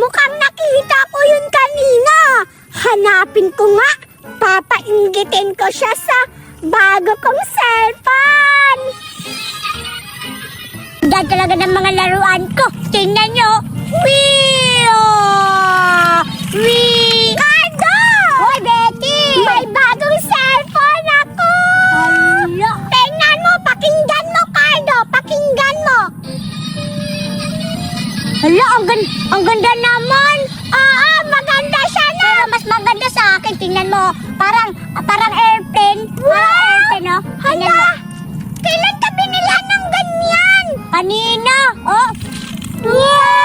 Mukhang nakita ko yun kanina. Hanapin ko nga. Papainggitin ko siya sa bago kong cellphone. Ganda talaga ng mga laruan ko. Tingnan nyo. Whee! Whee! Cardo! Hoy, Betty! May bagong cellphone ako! Hala! Tingnan mo, pakinggan mo, Cardo! Pakinggan mo! Hala, ang ganda naman! Oo, maganda siya na! Pero mas maganda sa akin, tingnan mo. Parang airplane. Wow! Parang airplane, no? Hala! Kailan ka binila ng ganyan? Kanina! Oh! Wow!